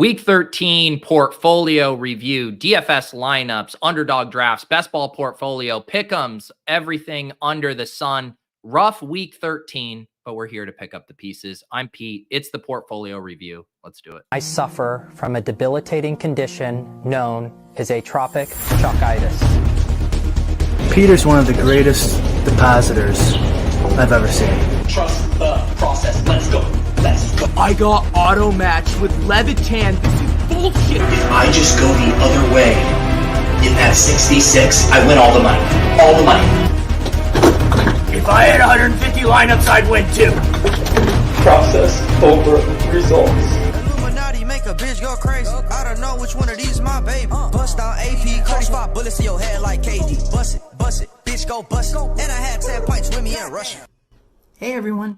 Week 13 portfolio review, DFS lineups, underdog drafts, best ball portfolio, pick'ems, everything under the sun. Rough week 13, but we're here to pick up the pieces. I'm Pete. It's the portfolio review. Let's do it. I suffer from a debilitating condition known as atrophic chalkitis. Peter's one of the greatest depositors I've ever seen. Trust the process. Let's go. Let's go. I got auto matched with Levitan. This is bullshit. If I just go the other way in that 66, I win all the money. All the money. If I had 150 lineups, I'd win too. Process over results. Illuminati make a bitch go crazy. I don't know which one of these my baby. Bust out AP, coach 5 bullets in your head like KD. Bust it, bitch go bust it. And I had 10 pints with me in Russia. Hey everyone.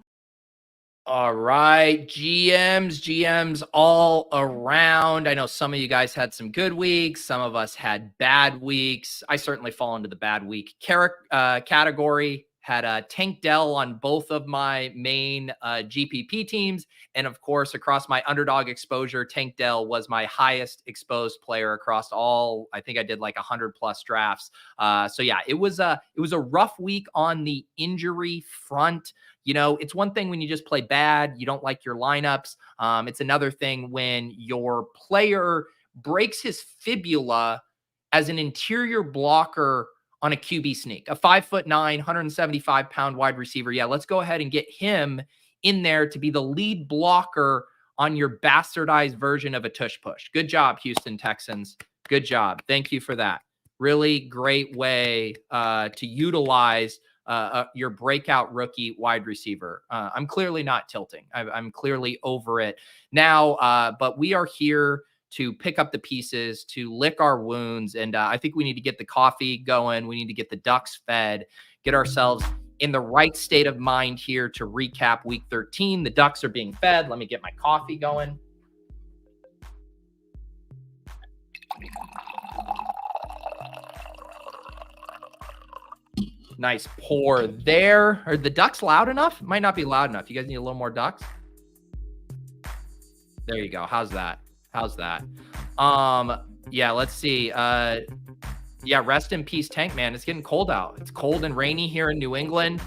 All right, GMs all around. I know some of you guys had some good weeks. Some of us had bad weeks. I certainly fall into the bad week category. Had Tank Dell on both of my main GPP teams. And of course, across my underdog exposure, Tank Dell was my highest exposed player across all. I think I did like 100 plus drafts. So yeah, it was a rough week on the injury front. You know, it's one thing when you just play bad, you don't like your lineups. It's another thing when your player breaks his fibula as an interior blocker on a QB sneak, a 5'9", 175-pound wide receiver. Yeah, let's go ahead and get him in there to be the lead blocker on your bastardized version of a tush push. Good job, Houston Texans. Good job. Thank you for that. Really great way to utilize your breakout rookie wide receiver. I'm clearly not tilting. I'm clearly over it now, but we are here to pick up the pieces, to lick our wounds. And I think we need to get the coffee going. We need to get the ducks fed, get ourselves in the right state of mind here to recap week 13. The ducks are being fed. Let me get my coffee going. Nice pour there. Are the ducks loud enough? Might not be loud enough. You guys need a little more ducks? There you go. How's that? Yeah, let's see. Yeah, rest in peace, Tank, man. It's getting cold out. It's cold and rainy here in New England.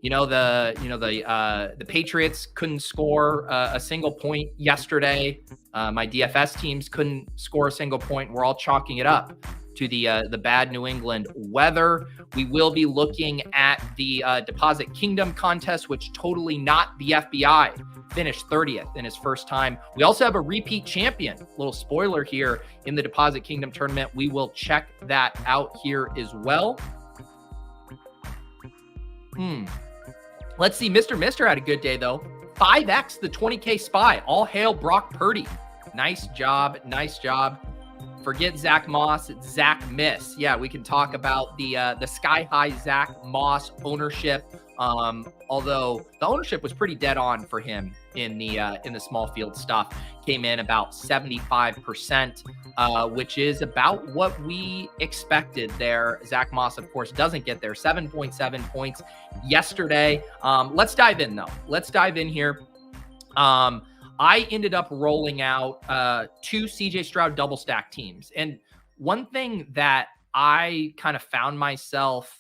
The Patriots couldn't score a single point yesterday. My DFS teams couldn't score a single point. We're all chalking it up to the bad New England weather. We will be looking at the Deposit Kingdom contest, which totally not the FBI. Finished 30th in his first time. We also have a repeat champion. Little spoiler here in the Deposit Kingdom tournament. We will check that out here as well. Let's see. Mr. had a good day, though. 5x the 20K spy. All hail Brock Purdy. Nice job. Forget Zack Moss. It's Zack Miss. Yeah, we can talk about the sky high Zack Moss ownership. Although the ownership was pretty dead on for him in the small field stuff. Came in about 75%, which is about what we expected there. Zack Moss, of course, doesn't get there. 7.7 points yesterday. Let's dive in, though. Let's dive in here. I ended up rolling out 2 CJ Stroud double stack teams. And one thing that I kind of found myself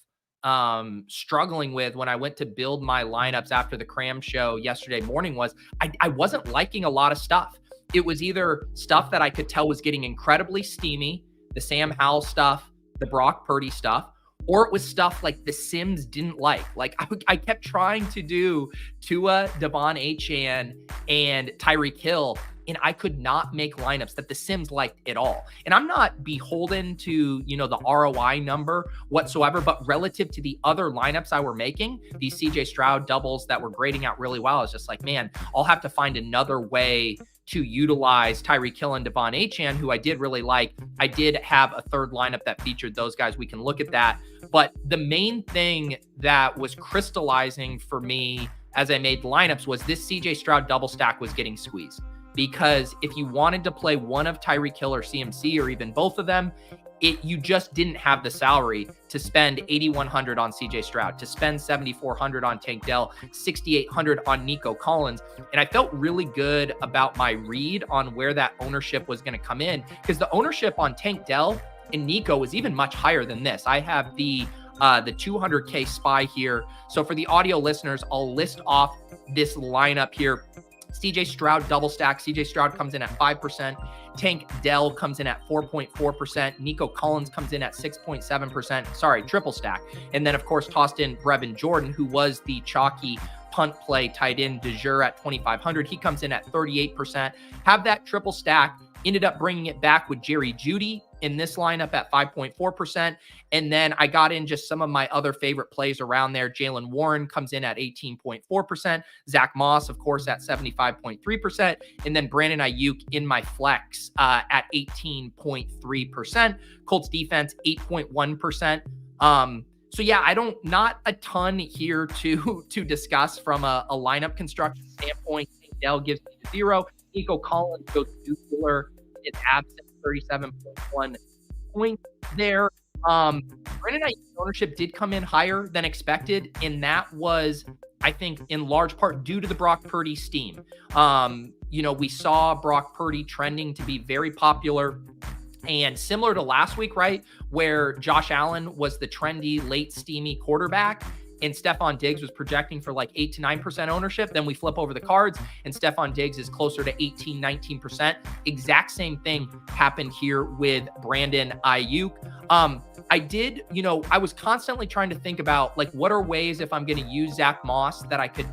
struggling with when I went to build my lineups after the cram show yesterday morning was I wasn't liking a lot of stuff. It was either stuff that I could tell was getting incredibly steamy, the Sam Howell stuff, the Brock Purdy stuff, or it was stuff like the Sims didn't like. Like I kept trying to do Tua, Devon Achane, and Tyreek Hill, and I could not make lineups that the Sims liked at all. And I'm not beholden to, the ROI number whatsoever, but relative to the other lineups I were making, these CJ Stroud doubles that were grading out really well, I was just like, man, I'll have to find another way to utilize Tyreek Hill and Devon Achane, who I did really like. I did have a third lineup that featured those guys. We can look at that. But the main thing that was crystallizing for me as I made lineups was this CJ Stroud double stack was getting squeezed. Because if you wanted to play one of Tyreek Hill or CMC or even both of them, you just didn't have the salary to spend $8,100 on CJ Stroud, to spend $7,400 on Tank Dell, $6,800 on Nico Collins. And I felt really good about my read on where that ownership was going to come in, because the ownership on Tank Dell and Nico was even much higher than this. I have the 200K SPY here. So for the audio listeners, I'll list off this lineup here. CJ Stroud double stack. CJ Stroud comes in at 5%. Tank Dell comes in at 4.4%. Nico Collins comes in at 6.7%. Sorry, triple stack. And then, of course, tossed in Brevin Jordan, who was the chalky punt play tight end de jure at 2,500. He comes in at 38%. Have that triple stack. Ended up bringing it back with Jerry Jeudy in this lineup at 5.4%. And then I got in just some of my other favorite plays around there. Jalen Warren comes in at 18.4%. Zack Moss, of course, at 75.3%. And then Brandon Ayuk in my flex at 18.3%. Colts defense, 8.1%. So yeah, not a ton here to discuss from a lineup construction standpoint. Dell gives me 0. Nico Collins goes nuclear. It's absent, 37.1 points there. Brandon Ayuk ownership did come in higher than expected, and that was, I think, in large part due to the Brock Purdy steam. We saw Brock Purdy trending to be very popular. And similar to last week, right, where Josh Allen was the trendy, late, steamy quarterback, and Stephon Diggs was projecting for like 8 to 9% ownership. Then we flip over the cards and Stephon Diggs is closer to 18, 19%. Exact same thing happened here with Brandon Ayuk. I was constantly trying to think about, like, what are ways, if I'm going to use Zack Moss, that I could,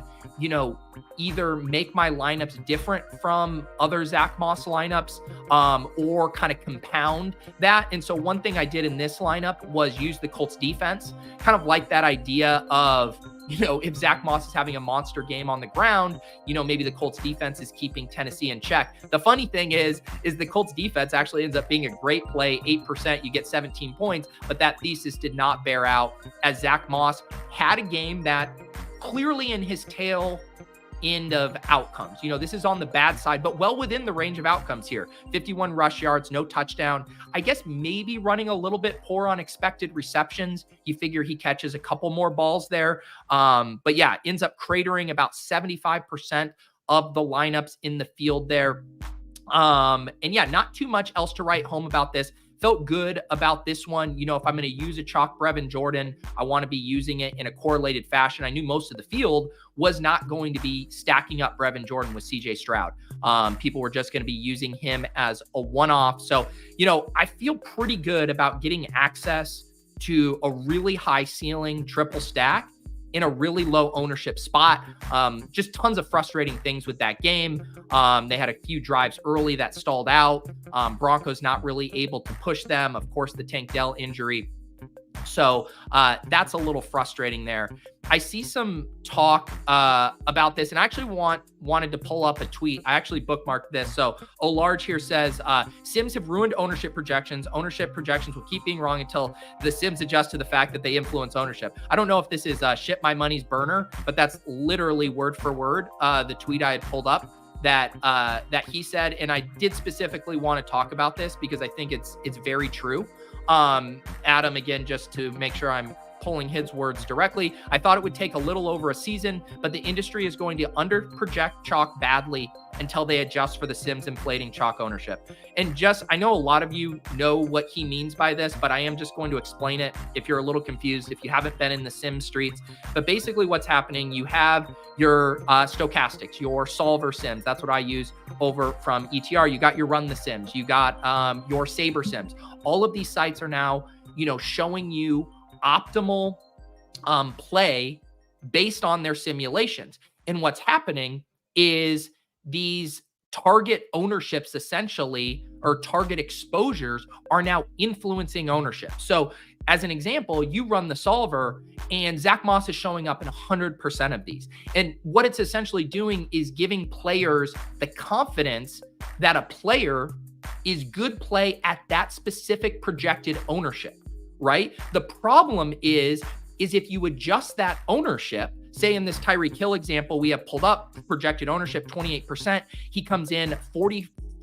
either make my lineups different from other Zack Moss lineups, or kind of compound that. And so one thing I did in this lineup was use the Colts defense, kind of like that idea of, if Zack Moss is having a monster game on the ground, maybe the Colts defense is keeping Tennessee in check. The funny thing is the Colts defense actually ends up being a great play, 8%, you get 17 points, but that thesis did not bear out, as Zack Moss had a game that clearly in his tail end of outcomes. This is on the bad side, but well within the range of outcomes here. 51 rush yards, no touchdown. I guess maybe running a little bit poor on expected receptions. You figure he catches a couple more balls there. But yeah, ends up cratering about 75% of the lineups in the field there. And yeah, not too much else to write home about this. Felt good about this one. If I'm going to use a chalk Brevin Jordan, I want to be using it in a correlated fashion. I knew most of the field was not going to be stacking up Brevin Jordan with CJ Stroud. People were just going to be using him as a one-off. So, I feel pretty good about getting access to a really high ceiling triple stack in a really low ownership spot. Just tons of frustrating things with that game. They had a few drives early that stalled out. Broncos not really able to push them. Of course, the Tank Dell injury. So that's a little frustrating there. I see some talk about this, and I actually wanted to pull up a tweet. I actually bookmarked this. So O'Large here says, Sims have ruined ownership projections. Ownership projections will keep being wrong until the Sims adjust to the fact that they influence ownership. I don't know if this is ship my money's burner, but that's literally word for word the tweet I had pulled up that he said. And I did specifically want to talk about this because I think it's very true. Adam, again, just to make sure I'm pulling his words directly, I thought it would take a little over a season, but the industry is going to under-project chalk badly until they adjust for the Sims inflating chalk ownership. And I know a lot of you know what he means by this, but I am just going to explain it if you're a little confused, if you haven't been in the Sim streets. But basically what's happening, you have your stochastics, your solver Sims. That's what I use over from ETR. You got your Run the Sims. You got your Saber Sims. All of these sites are now, showing you optimal play based on their simulations. And what's happening is these target ownerships essentially, or target exposures, are now influencing ownership. So as an example, you run the solver and Zack Moss is showing up in 100% of these. And what it's essentially doing is giving players the confidence that a player is good play at that specific projected ownership, right? The problem is if you adjust that ownership, say in this Tyreek Hill example we have pulled up, projected ownership 28%, he comes in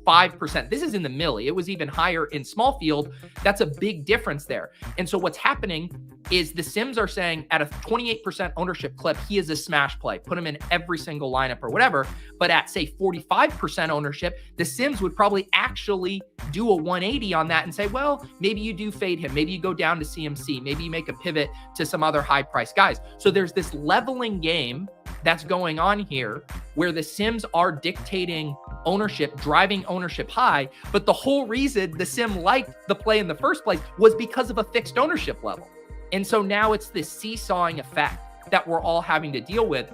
5%. This is in the milli. It was even higher in small field. That's a big difference there. And so what's happening is the Sims are saying at a 28% ownership clip, he is a smash play. Put him in every single lineup or whatever. But at, say, 45% ownership, the Sims would probably actually do a 180 on that and say, well, maybe you do fade him. Maybe you go down to CMC. Maybe you make a pivot to some other high-priced guys. So there's this leveling game that's going on here where the Sims are dictating ownership, driving ownership high. But the whole reason the Sim liked the play in the first place was because of a fixed ownership level. And so now it's this seesawing effect that we're all having to deal with.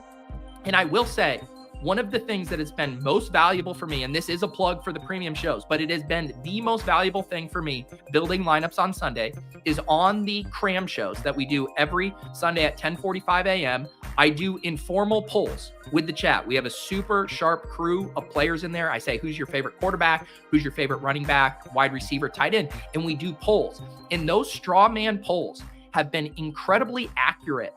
And I will say, one of the things that has been most valuable for me, and this is a plug for the premium shows, but it has been the most valuable thing for me building lineups on Sunday, is on the cram shows that we do every Sunday at 10:45 a.m. I do informal polls with the chat. We have a super sharp crew of players in there. I say, who's your favorite quarterback? Who's your favorite running back, wide receiver, tight end? And we do polls. And those straw man polls have been incredibly accurate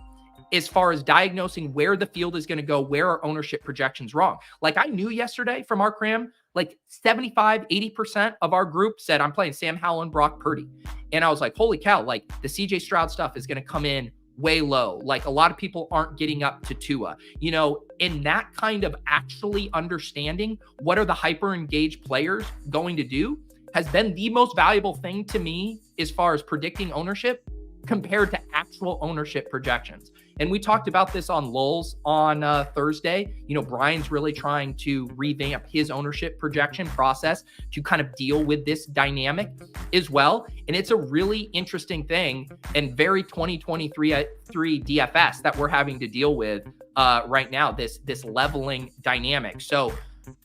as far as diagnosing where the field is going to go, where our ownership projection's wrong. Like I knew yesterday from our cram, like 75, 80% of our group said, I'm playing Sam Howell and Brock Purdy. And I was like, holy cow, like the CJ Stroud stuff is going to come in way low. Like a lot of people aren't getting up to Tua, you know, in that kind of actually understanding what are the hyper engaged players going to do has been the most valuable thing to me as far as predicting ownership compared to actual ownership projections. And we talked about this on Lulz on Thursday. You know, Brian's really trying to revamp his ownership projection process to kind of deal with this dynamic as well. And it's a really interesting thing and very 2023 DFS that we're having to deal with right now, this leveling dynamic. So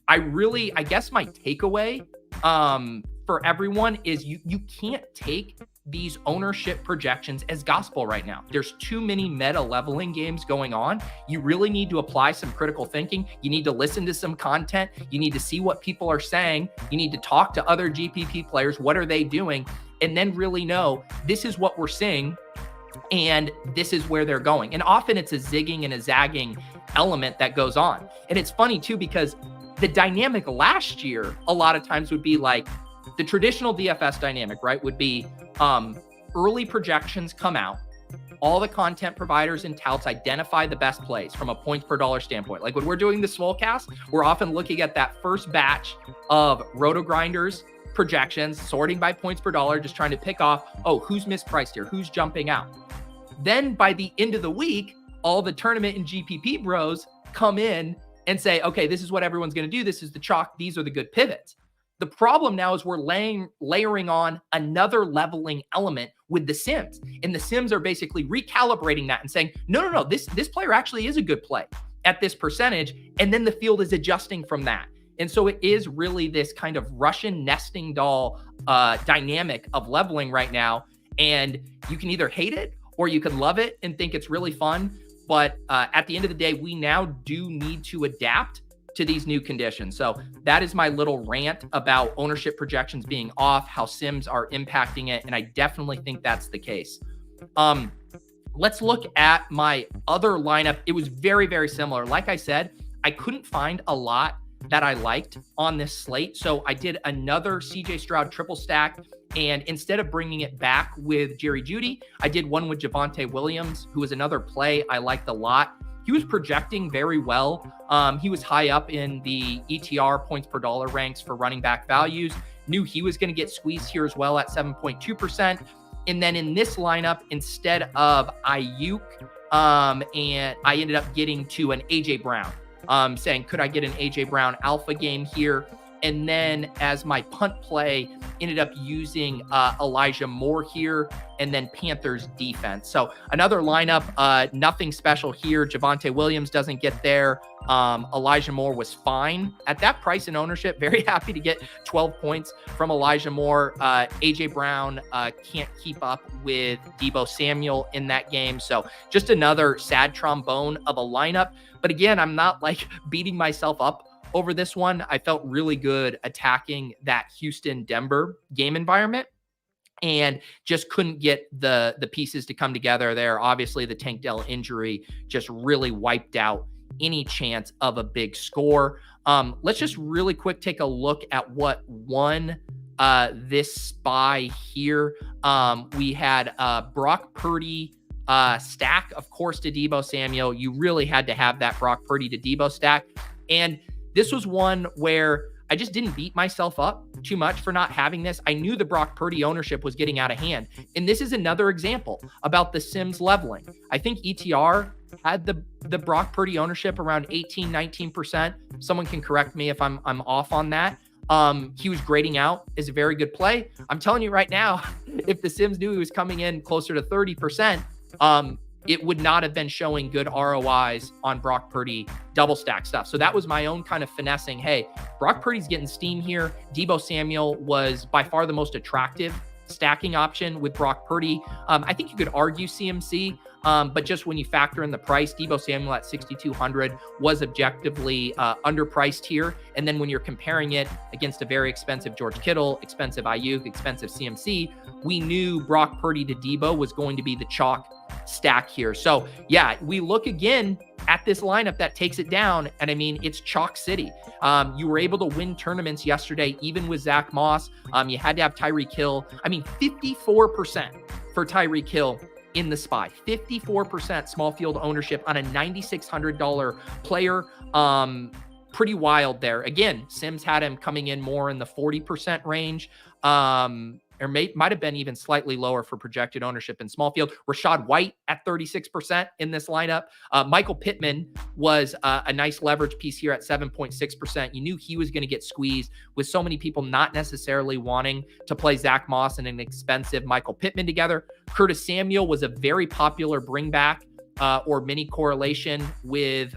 I guess my takeaway for everyone is you can't take these ownership projections as gospel right now. There's too many meta leveling games going on. You really need to apply some critical thinking. You need to listen to some content. You need to see what people are saying. You need to talk to other GPP players. What are they doing? And then really know this is what we're seeing and this is where they're going. And often it's a zigging and a zagging element that goes on. And it's funny too, because the dynamic last year, a lot of times would be like, the traditional DFS dynamic, right, would be early projections come out. All the content providers and touts identify the best plays from a points per dollar standpoint. Like when we're doing the Swolecast, we're often looking at that first batch of Roto Grinders projections, sorting by points per dollar, just trying to pick off, oh, who's mispriced here? Who's jumping out? Then by the end of the week, all the tournament and GPP bros come in and say, okay, this is what everyone's going to do. This is the chalk. These are the good pivots. The problem now is we're layering on another leveling element with the Sims. And the Sims are basically recalibrating that and saying, no, this player actually is a good play at this percentage. And then the field is adjusting from that. And so it is really this kind of Russian nesting doll dynamic of leveling right now. And you can either hate it or you can love it and think it's really fun. But at the end of the day, we now do need to adapt to these new conditions. So that is my little rant about ownership projections being off, how Sims are impacting it. And I definitely think that's the case. Let's look at my other lineup. It was very, very similar. Like I said, I couldn't find a lot that I liked on this slate. So I did another CJ Stroud triple stack. And instead of bringing it back with Jerry Jeudy, I did one with Javonte Williams, who was another play I liked a lot. He was projecting very well. He was high up in the ETR points per dollar ranks for running back values. Knew he was going to get squeezed here as well at 7.2%. And then in this lineup, instead of Ayuk, and I ended up getting to an AJ Brown, saying, could I get an AJ Brown alpha game here? And then as my punt play, ended up using Elijah Moore here, and then Panthers defense. So another lineup, nothing special here. Javonte Williams doesn't get there. Elijah Moore was fine at that price and ownership. Very happy to get 12 points from Elijah Moore. AJ Brown can't keep up with Deebo Samuel in that game. So just another sad trombone of a lineup. But again, I'm not like beating myself up over this one. I felt really good attacking that Houston-Denver game environment and just couldn't get the pieces to come together there. Obviously, the Tank Dell injury just really wiped out any chance of a big score. Let's just really quick take a look at what won this SPY here. We had Brock Purdy stack, of course, to Deebo Samuel. You really had to have that Brock Purdy to Deebo stack. And this was one where I just didn't beat myself up too much for not having this. I knew the Brock Purdy ownership was getting out of hand. And this is another example about the Sims leveling. I think ETR had the Brock Purdy ownership around 18, 19%. Someone can correct me if I'm off on that. He was grading out as a very good play. I'm telling you right now, if the Sims knew he was coming in closer to 30%, it would not have been showing good ROIs on Brock Purdy double stack stuff. So that was my own kind of finessing. Hey, Brock Purdy's getting steam here. Deebo Samuel was by far the most attractive stacking option with Brock Purdy. I think you could argue CMC, but just when you factor in the price, Deebo Samuel at 6,200 was objectively underpriced here. And then when you're comparing it against a very expensive George Kittle, expensive Ayuk, expensive CMC, we knew Brock Purdy to Deebo was going to be the chalk stack here. So yeah, we look again at this lineup that takes it down. And I mean, it's chalk city. You were able to win tournaments yesterday, even with Zack Moss. You had to have Tyreek Hill. I mean, 54% for Tyreek Hill in the SPY, 54% small field ownership on a $9,600 player. Pretty wild there. Again, Sims had him coming in more in the 40% range. Or might have been even slightly lower for projected ownership in small field. Rachaad White at 36% in this lineup. Michael Pittman was a nice leverage piece here at 7.6%. You knew he was going to get squeezed with so many people not necessarily wanting to play Zack Moss and an expensive Michael Pittman together. Curtis Samuel was a very popular bring back or mini correlation with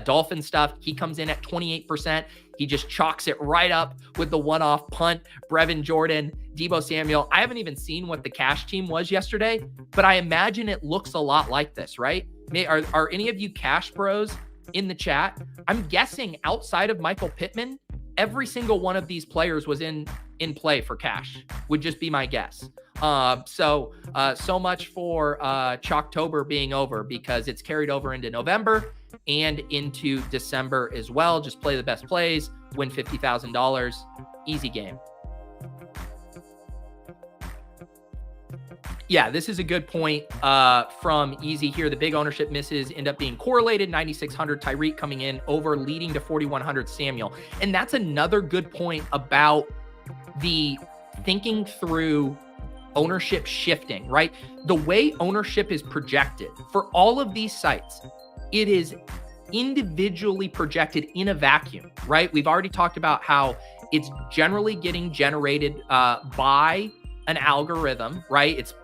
Dolphin stuff. He comes in at 28%. He just chalks it right up with the one-off punt. Brevin Jordan, Deebo Samuel. I haven't even seen what the cash team was yesterday, but I imagine it looks a lot like this, right? Are any of you cash bros in the chat? I'm guessing outside of Michael Pittman, every single one of these players was in play for cash, would just be my guess. So much for Chalktober being over, because it's carried over into November and into December as well. Just play the best plays, win $50,000. Easy game. Yeah, this is a good point from Easy here. The big ownership misses end up being correlated. 9,600 Tyreek coming in over, leading to 4,100 Samuel. And that's another good point about the thinking through ownership shifting, right? The way ownership is projected for all of these sites, it is individually projected in a vacuum, right? We've already talked about how it's generally getting generated by an algorithm, right? It's,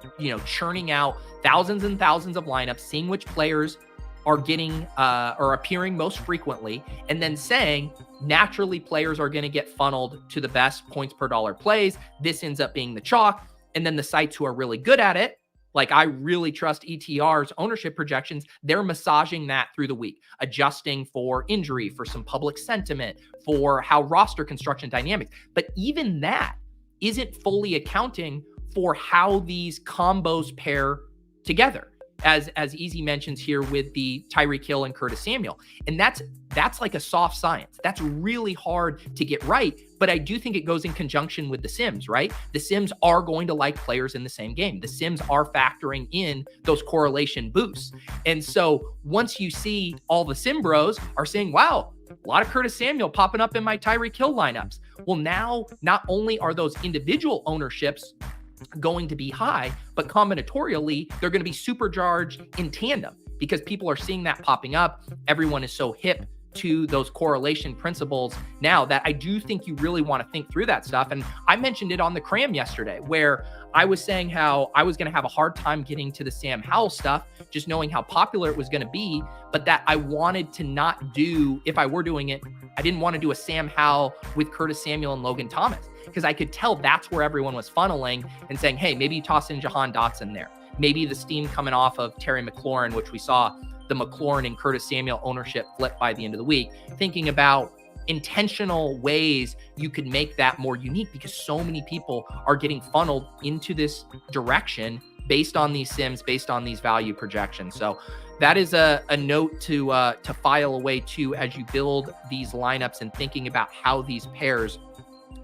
churning out thousands and thousands of lineups, seeing which players are getting or appearing most frequently, and then saying naturally players are going to get funneled to the best points per dollar plays. This ends up being the chalk. And then the sites who are really good at it, like I really trust ETR's ownership projections, they're massaging that through the week, adjusting for injury, for some public sentiment, for how roster construction dynamics. But even that isn't fully accounting for how these combos pair together, as Easy mentions here with the Tyreek Hill and Curtis Samuel. And that's like a soft science. That's really hard to get right. But I do think it goes in conjunction with the Sims, right? The Sims are going to like players in the same game. The Sims are factoring in those correlation boosts. And so once you see all the Sim bros are saying, wow, a lot of Curtis Samuel popping up in my Tyreek Hill lineups. Well, now not only are those individual ownerships going to be high, but combinatorially, they're going to be supercharged in tandem because people are seeing that popping up. Everyone is so hip to those correlation principles now that I do think you really want to think through that stuff. And I mentioned it on the cram yesterday where I was saying how I was going to have a hard time getting to the Sam Howell stuff, just knowing how popular it was going to be, but that I wanted to not do, if I were doing it, I didn't want to do a Sam Howell with Curtis Samuel and Logan Thomas, because I could tell that's where everyone was funneling and saying, hey, maybe you toss in Jahan Dotson there. Maybe the steam coming off of Terry McLaurin, which we saw the McLaurin and Curtis Samuel ownership flip by the end of the week, thinking about intentional ways you could make that more unique because so many people are getting funneled into this direction based on these sims, based on these value projections. So that is a note to file away too as you build these lineups and thinking about how these pairs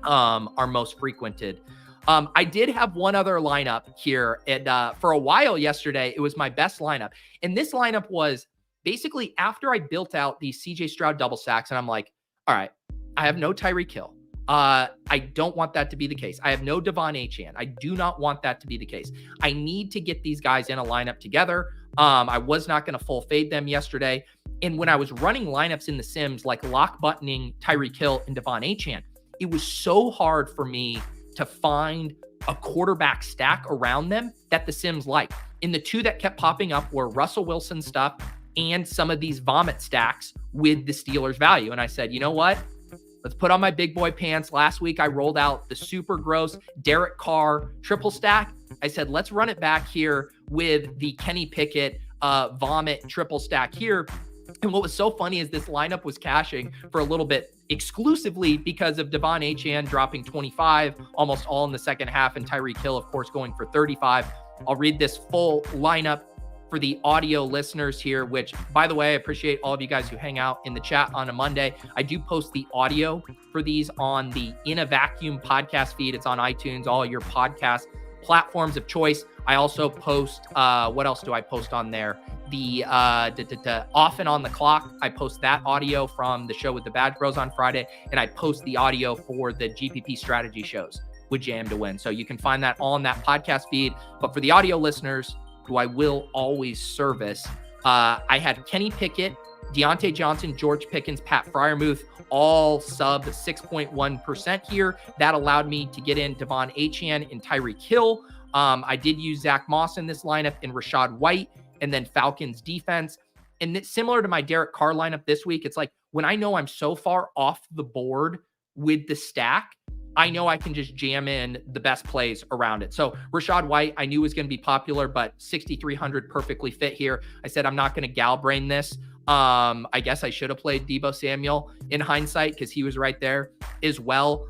are most frequented. I did have one other lineup here, and for a while yesterday, it was my best lineup. And this lineup was basically after I built out these CJ Stroud double stacks, and I'm like, all right, I have no Tyreek Hill. I don't want that to be the case. I have no Devon Achane. I do not want that to be the case. I need to get these guys in a lineup together. I was not going to full fade them yesterday. And when I was running lineups in the Sims, like lock buttoning Tyreek Hill and Devon Achane, it was so hard for me to find a quarterback stack around them that the Sims like. And the two that kept popping up were Russell Wilson stuff and some of these vomit stacks with the Steelers value. And I said, you know what? Let's put on my big boy pants. Last week, I rolled out the super gross Derek Carr triple stack. I said, let's run it back here with the Kenny Pickett vomit triple stack here. And what was so funny is this lineup was cashing for a little bit exclusively because of Devon Achane dropping 25, almost all in the second half, and Tyreek Hill, of course, going for 35. I'll read this full lineup for the audio listeners here, which, by the way, I appreciate all of you guys who hang out in the chat on a Monday. I do post the audio for these on the In a Vacuum podcast feed. It's on iTunes, all your podcast platforms of choice. I also post, what else do I post on there? The Off and On the Clock. I post that audio from the show with the Badge Bros on Friday, and I post the audio for the GPP strategy shows with Jam to Win. So you can find that all on that podcast feed. But for the audio listeners, who I will always service, I had Kenny Pickett, Deontay Johnson, George Pickens, Pat Freiermuth, all sub 6.1% here. That allowed me to get in Devon Achane and Tyreek Hill. I did use Zack Moss in this lineup and Rachaad White, and then Falcons defense. And it's similar to my Derek Carr lineup this week. It's like when I know I'm so far off the board with the stack, I know I can just jam in the best plays around it. So Rachaad White, I knew was going to be popular, but 6,300 perfectly fit here. I said, I'm not going to gal brain this. I guess I should have played Deebo Samuel in hindsight because he was right there as well.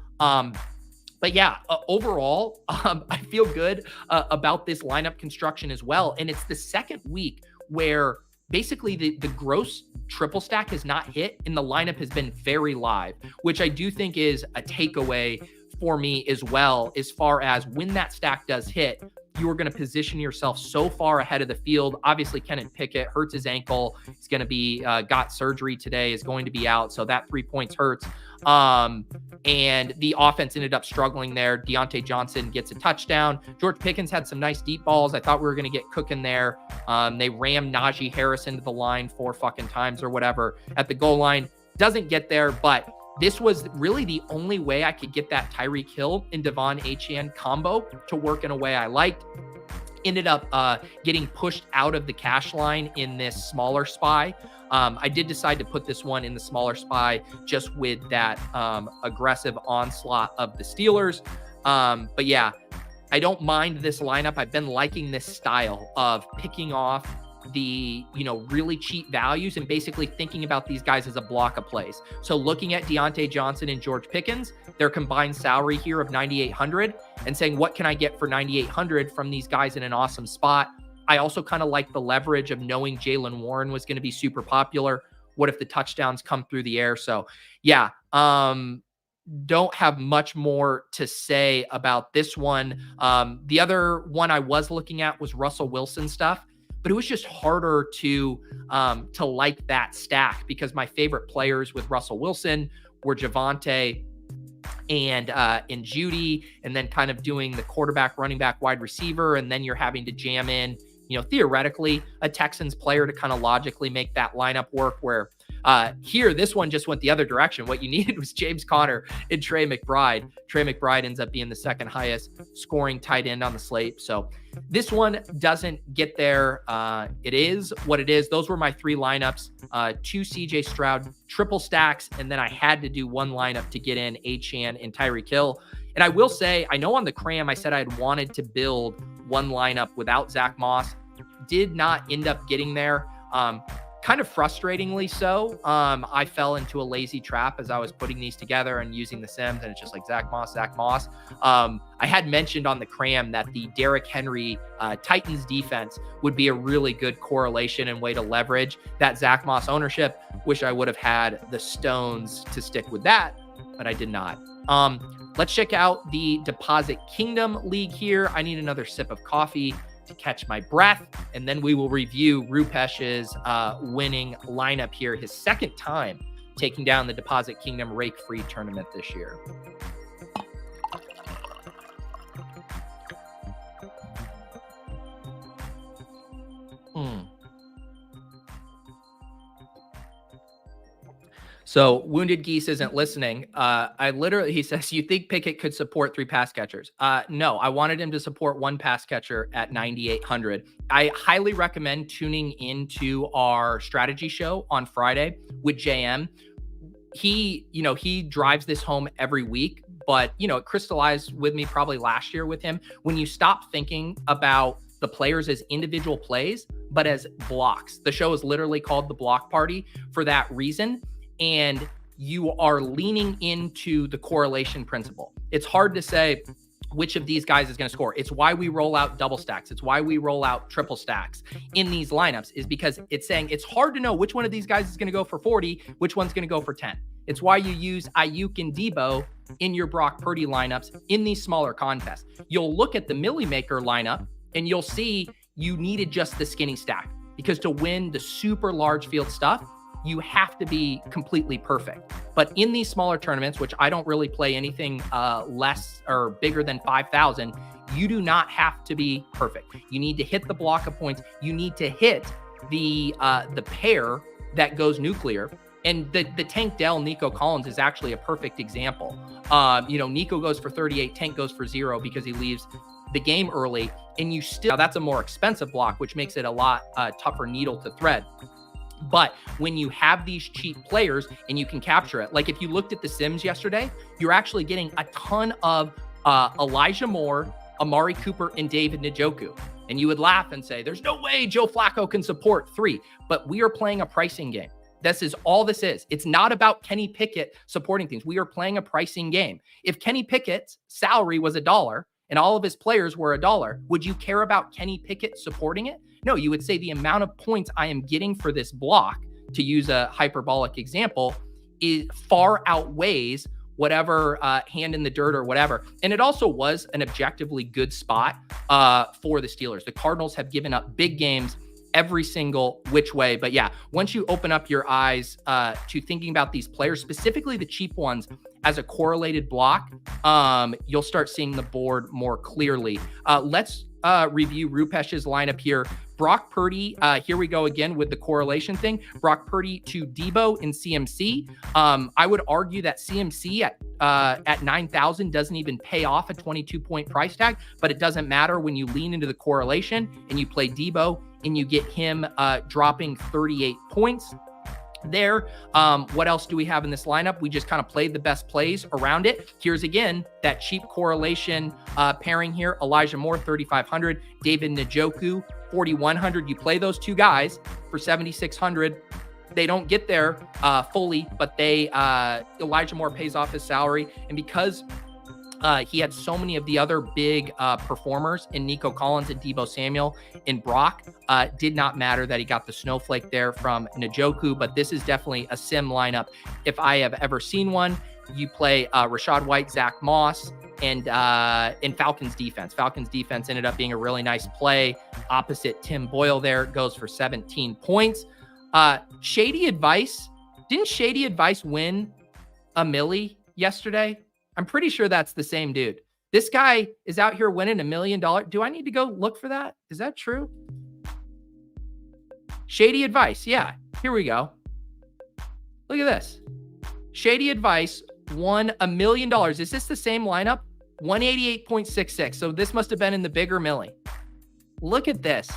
But yeah, overall, I feel good about this lineup construction as well. And it's the second week where basically the gross triple stack has not hit and the lineup has been very live, which I do think is a takeaway for me as well, as far as when that stack does hit, you are going to position yourself so far ahead of the field. Obviously, Kenny Pickett hurts his ankle. He's going to be got surgery today, is going to be out. So that 3 points hurts. And the offense ended up struggling there. Deontay Johnson gets a touchdown. George Pickens had some nice deep balls. I thought we were going to get cooking there. They rammed Najee Harris into the line 4 fucking times or whatever at the goal line. Doesn't get there, but this was really the only way I could get that Tyreek Hill and Devon Achane combo to work in a way I liked. Ended up getting pushed out of the cash line in this smaller SPY. I did decide to put this one in the smaller SPY just with that aggressive onslaught of the Steelers. But yeah, I don't mind this lineup. I've been liking this style of picking off the, really cheap values and basically thinking about these guys as a block of plays. So looking at Deontay Johnson and George Pickens, their combined salary here of $9,800, and saying, what can I get for $9,800 from these guys in an awesome spot? I also kind of like the leverage of knowing Jaylen Warren was going to be super popular. What if the touchdowns come through the air? So yeah, don't have much more to say about this one. The other one I was looking at was Russell Wilson stuff, but it was just harder to like that stack because my favorite players with Russell Wilson were Javonte and Judy, and then kind of doing the quarterback, running back, wide receiver, and then you're having to jam in, theoretically a Texans player to kind of logically make that lineup work, where here, this one just went the other direction. What you needed was James Conner and Trey McBride. Trey McBride ends up being the second highest scoring tight end on the slate. So this one doesn't get there. It is what it is. Those were my 3 lineups, 2 CJ Stroud triple stacks, and then I had to do 1 lineup to get in Achane and Tyreek Hill. And I will say, I know on the cram, I said I had wanted to build 1 lineup without Zack Moss. Did not end up getting there. kind of frustratingly so. I fell into a lazy trap as I was putting these together and using the Sims, and it's just like Zack Moss. I had mentioned on the cram that the Derrick Henry Titans defense would be a really good correlation and way to leverage that Zack Moss ownership. Wish I would have had the stones to stick with that, but I did not. Let's check out the Deposit Kingdom League here. I need another sip of coffee to catch my breath, and then we will review Rupesh's winning lineup here, his second time taking down the Deposit Kingdom rake-free tournament this year. So Wounded Geese isn't listening. He says, you think Pickett could support 3 pass catchers? No, I wanted him to support 1 pass catcher at 9,800. I highly recommend tuning into our strategy show on Friday with JM. He drives this home every week, but it crystallized with me probably last year with him. When you stop thinking about the players as individual plays, but as blocks, the show is literally called The Block Party for that reason. And you are leaning into the correlation principle. It's hard to say which of these guys is going to score. It's why we roll out double stacks. It's why we roll out triple stacks in these lineups, is because it's saying it's hard to know which one of these guys is going to go for 40, which one's going to go for 10. It's why you use Ayuk and Debo in your Brock Purdy lineups in these smaller contests. You'll look at the Millie Maker lineup and you'll see you needed just the skinny stack, because to win the super large field stuff, you have to be completely perfect. But in these smaller tournaments, which I don't really play anything less or bigger than 5,000, you do not have to be perfect. You need to hit the block of points. You need to hit the pair that goes nuclear. And the Tank Dell Nico Collins is actually a perfect example. Nico goes for 38, Tank goes for 0 because he leaves the game early. And that's a more expensive block, which makes it a lot tougher needle to thread. But when you have these cheap players and you can capture it, like if you looked at the Sims yesterday, you're actually getting a ton of Elijah Moore, Amari Cooper, and David Njoku. And you would laugh and say, there's no way Joe Flacco can support 3. But we are playing a pricing game. This is all this is. It's not about Kenny Pickett supporting things. We are playing a pricing game. If Kenny Pickett's salary was $1 and all of his players were $1, would you care about Kenny Pickett supporting it? No, you would say the amount of points I am getting for this block, to use a hyperbolic example, is far outweighs whatever hand in the dirt or whatever. And it also was an objectively good spot for the Steelers. The Cardinals have given up big games every single which way. But yeah, once you open up your eyes to thinking about these players, specifically the cheap ones, as a correlated block, you'll start seeing the board more clearly. Let's review Rupesh's lineup here. Brock Purdy, here we go again with the correlation thing. Brock Purdy to Debo in CMC. I would argue that CMC at 9,000 doesn't even pay off a 22-point price tag, but it doesn't matter when you lean into the correlation and you play Debo and you get him dropping 38 points there. What else do we have in this lineup? We just kind of played the best plays around it. Here's again that cheap correlation pairing here. Elijah Moore, 3,500. David Njoku, 4,100. You play those 2 guys for 7,600. They don't get there fully, but Elijah Moore pays off his salary. And because he had so many of the other big performers in Nico Collins and Debo Samuel and Brock, did not matter that he got the snowflake there from Njoku, but this is definitely a sim lineup if I have ever seen one. You play Rachaad White, Zack Moss, and Falcons defense. Falcons defense ended up being a really nice play opposite Tim Boyle there. Goes for 17 points. ShaidyAdvice. Didn't ShaidyAdvice win a milli yesterday? I'm pretty sure that's the same dude. This guy is out here winning $1 million. Do I need to go look for that? Is that true? ShaidyAdvice. Yeah, here we go. Look at this. ShaidyAdvice won $1 million. Is this the same lineup? 188.66. So this must have been in the bigger milli. Look at this.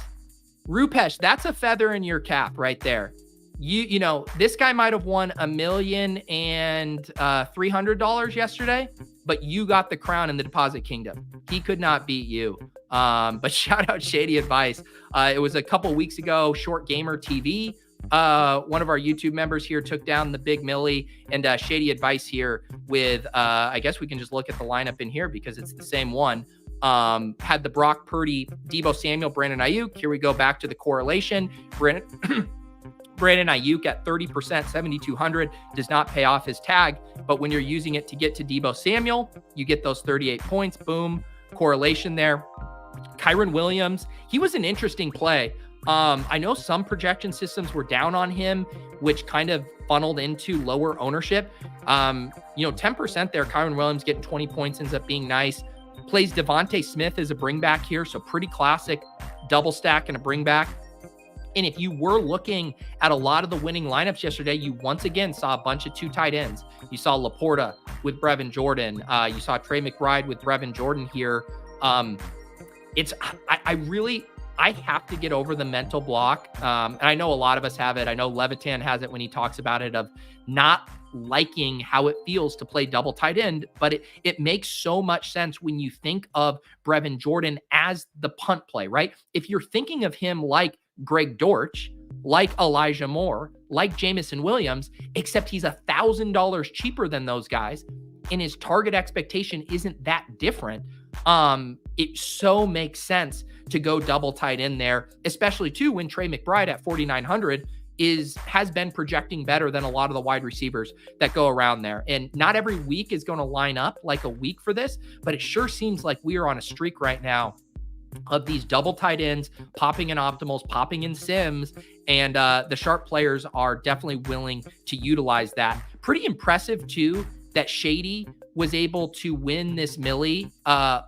Rupesh, that's a feather in your cap right there. You know, this guy might have won $1,300,000 yesterday, but you got the crown in the Deposit Kingdom. He could not beat you. But shout out ShaidyAdvice. It was a couple weeks ago, Short Gamer TV one of our YouTube members here took down the big Millie, and ShaidyAdvice here with, I guess we can just look at the lineup in here because it's the same one. Had the Brock Purdy, Deebo Samuel, Brandon Ayuk. Here we go back to the correlation. Brandon Ayuk at 30%, 7,200 does not pay off his tag, but when you're using it to get to Deebo Samuel, you get those 38 points. Boom, correlation there. Kyren Williams, he was an interesting play. I know some projection systems were down on him, which kind of funneled into lower ownership. 10% there, Kyren Williams getting 20 points ends up being nice. Plays Devontae Smith as a bring back here, so pretty classic double stack and a bring back. And if you were looking at a lot of the winning lineups yesterday, you once again saw a bunch of 2 tight ends. You saw Laporta with Brevin Jordan. You saw Trey McBride with Brevin Jordan here. I have to get over the mental block. And I know a lot of us have it. I know Levitan has it when he talks about it, of not liking how it feels to play double tight end, but it makes so much sense when you think of Brevin Jordan as the punt play, right? If you're thinking of him like Greg Dortch, like Elijah Moore, like Jamison Williams, except he's $1,000 cheaper than those guys, and his target expectation isn't that different. It so makes sense to go double tight end there, especially too when Trey McBride at 4,900 has been projecting better than a lot of the wide receivers that go around there. And not every week is going to line up like a week for this, but it sure seems like we are on a streak right now of these double tight ends popping in optimals, popping in sims, and the sharp players are definitely willing to utilize that. Pretty impressive too that Shady was able to win this Millie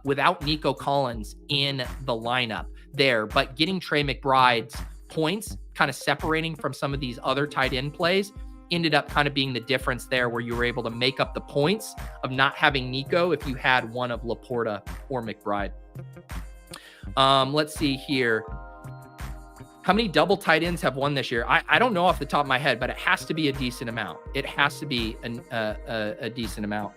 without Nico Collins in the lineup there, but getting Trey McBride's points kind of separating from some of these other tight end plays ended up kind of being the difference there, where you were able to make up the points of not having Nico if you had one of Laporta or McBride. Let's see here. How many double tight ends have won this year? I don't know off the top of my head, but it has to be a decent amount. It has to be a decent amount.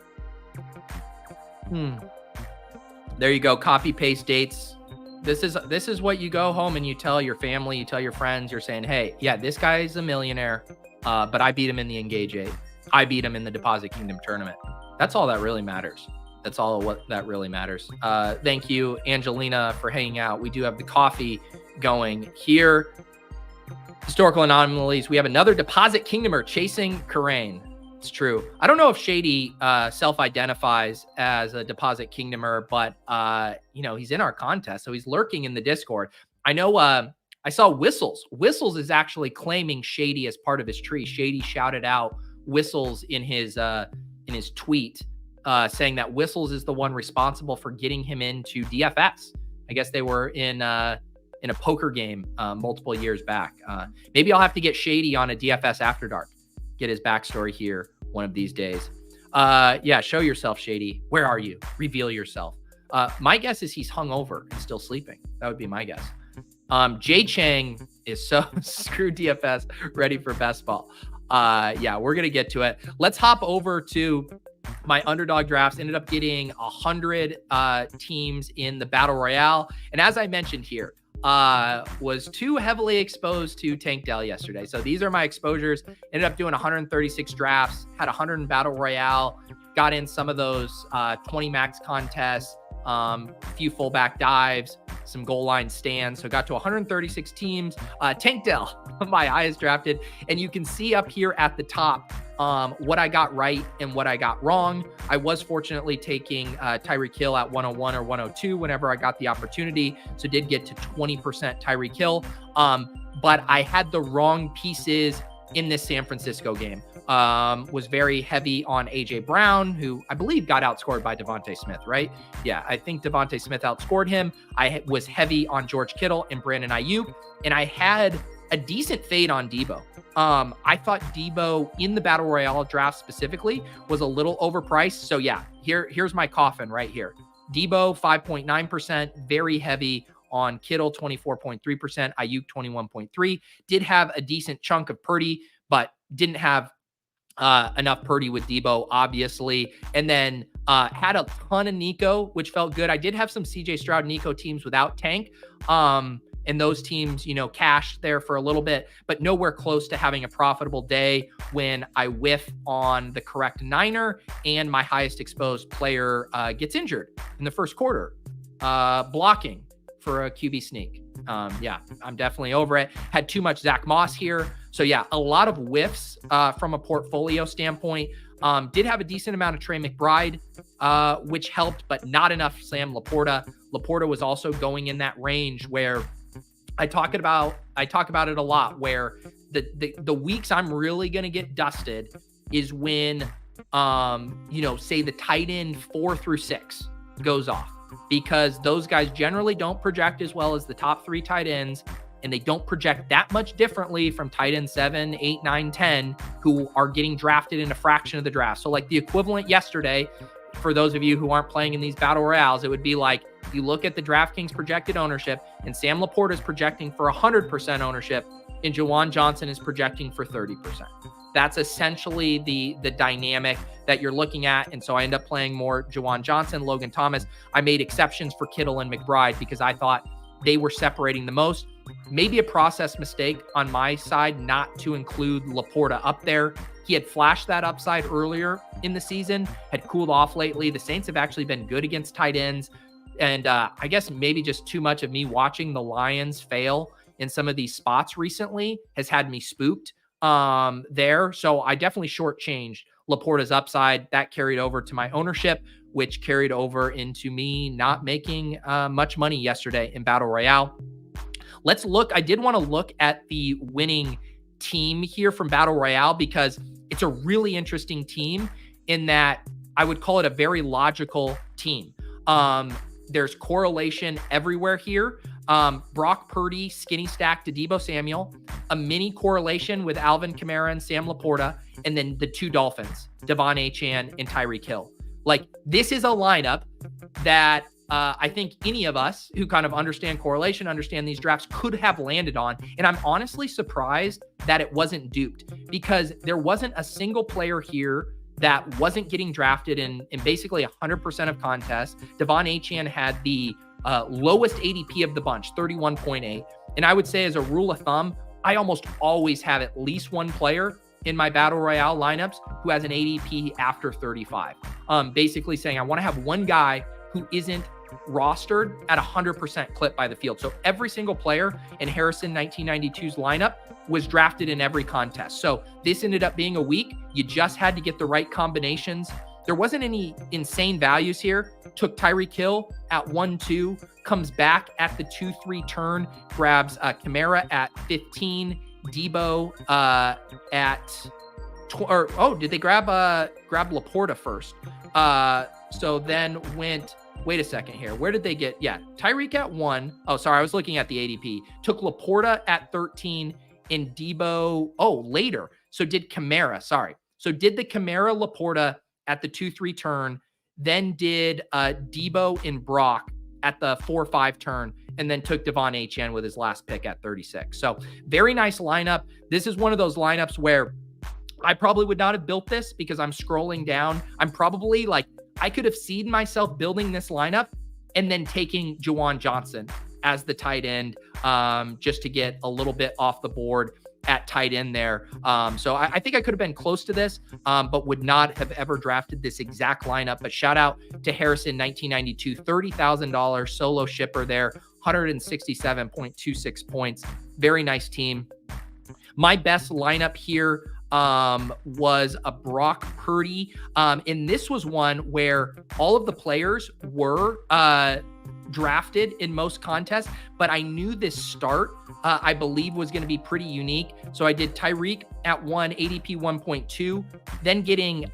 There you go. Copy paste dates. This is what you go home and you tell your family, you tell your friends. You're saying, hey, yeah, this guy's a millionaire, but I beat him in the Engage 8. I beat him in the Deposit Kingdom tournament. That's all that really matters. That's all what that really matters. Thank you, Angelina, for hanging out. We do have the coffee going here. Historical anomalies. We have another Deposit Kingdomer chasing Karain. It's true. I don't know if Shady self-identifies as a Deposit Kingdomer, but he's in our contest, so he's lurking in the Discord. I know I saw Whistles. Whistles is actually claiming Shady as part of his tree. Shady shouted out Whistles in his tweet, saying that Whistles is the one responsible for getting him into DFS. I guess they were in a poker game multiple years back. Maybe I'll have to get Shady on a DFS After Dark. Get his backstory here one of these days. Yeah, show yourself, Shady. Where are you? Reveal yourself. My guess is he's hungover and still sleeping. That would be my guess. Jay Chang is so screw DFS, ready for best ball. Yeah, we're gonna get to it. Let's hop over to my underdog drafts. Ended up getting 100 teams in the Battle Royale, and as I mentioned here, was too heavily exposed to Tank Dell yesterday. So these are my exposures. Ended up doing 136 drafts, had 100 in Battle Royale, got in some of those 20 max contests, a few fullback dives, some goal line stands. So got to 136 teams. Tank Dell, my highest drafted. And you can see up here at the top what I got right and what I got wrong. I was fortunately taking Tyreek Hill at 101 or 102 whenever I got the opportunity. So did get to 20% Tyreek Hill. But I had the wrong pieces in this San Francisco game. Was very heavy on AJ Brown, who I believe got outscored by Devontae Smith, right? Yeah, I think Devontae Smith outscored him. I was heavy on George Kittle and Brandon Ayuk, and I had a decent fade on Deebo. I thought Deebo in the Battle Royale draft specifically was a little overpriced. So yeah, here's my coffin right here. Deebo 5.9%, very heavy on Kittle 24.3%, Ayuk 21.3%. Did have a decent chunk of Purdy, but didn't have enough Purdy with Deebo, obviously. And then had a ton of Nico, which felt good. I did have some CJ Stroud Nico teams without Tank. and those teams, cashed there for a little bit, but nowhere close to having a profitable day when I whiff on the correct Niner and my highest exposed player gets injured in the first quarter, blocking for a QB sneak. Yeah, I'm definitely over it. Had too much Zack Moss here. So yeah, a lot of whiffs from a portfolio standpoint. Did have a decent amount of Trey McBride, which helped, but not enough Sam Laporta. Laporta was also going in that range where I talk about it a lot, where the weeks I'm really going to get dusted is when, say the tight end 4 through 6 goes off, because those guys generally don't project as well as the top 3 tight ends, and they don't project that much differently from tight end 7, 8, 9, 10, who are getting drafted in a fraction of the draft. So like the equivalent yesterday, for those of you who aren't playing in these battle royales, it would be like, you look at the DraftKings projected ownership, and Sam Laporta is projecting for 100% ownership, and Juwan Johnson is projecting for 30%. That's essentially the dynamic that you're looking at. And so I end up playing more Juwan Johnson, Logan Thomas. I made exceptions for Kittle and McBride because I thought they were separating the most. Maybe a process mistake on my side not to include Laporta up there. He had flashed that upside earlier in the season, had cooled off lately. The Saints have actually been good against tight ends. And I guess maybe just too much of me watching the Lions fail in some of these spots recently has had me spooked there. So I definitely shortchanged Laporta's upside. That carried over to my ownership, which carried over into me not making much money yesterday in Battle Royale. Let's look. I did want to look at the winning team here from Battle Royale because it's a really interesting team in that I would call it a very logical team. There's correlation everywhere here. Brock Purdy, skinny stack to Deebo Samuel, a mini correlation with Alvin Kamara and Sam Laporta, and then the 2 Dolphins, Devon Achane and Tyreek Hill. Like, this is a lineup that I think any of us who kind of understand correlation, understand these drafts, could have landed on. And I'm honestly surprised that it wasn't duped, because there wasn't a single player here that wasn't getting drafted in basically 100% of contests. Devon Achane had the lowest ADP of the bunch, 31.8. And I would say, as a rule of thumb, I almost always have at least one player in my Battle Royale lineups who has an ADP after 35. Basically saying I want to have one guy who isn't rostered at 100% clip by the field. So every single player in Harrison 1992's lineup was drafted in every contest. So this ended up being a week. You just had to get the right combinations. There wasn't any insane values here. Took Tyreek Hill at 1-2, comes back at the 2-3 turn, grabs Kamara at 15, Deebo did they grab Laporta first? So then went, wait a second here. Where did they get? Yeah, Tyreek at 1. Oh, sorry, I was looking at the ADP. Took Laporta at 13 and Deebo, later. So did Kamara, sorry. So did the Kamara Laporta at the 2-3 turn, then did Deebo and Brock at the 4-5 turn, and then took Devon Achane with his last pick at 36. So very nice lineup. This is one of those lineups where I probably would not have built this, because I'm scrolling down. I'm probably like, I could have seen myself building this lineup and then taking Juwan Johnson as the tight end, just to get a little bit off the board at tight end there. So I think I could have been close to this, but would not have ever drafted this exact lineup. But shout out to Harrison 1992, $30,000 solo shipper there, 167.26 points. Very nice team. My best lineup here was a Brock Purdy. And this was one where all of the players were drafted in most contests, but I knew this start, I believe, was going to be pretty unique. So I did Tyreek at 1, ADP 1.2, then getting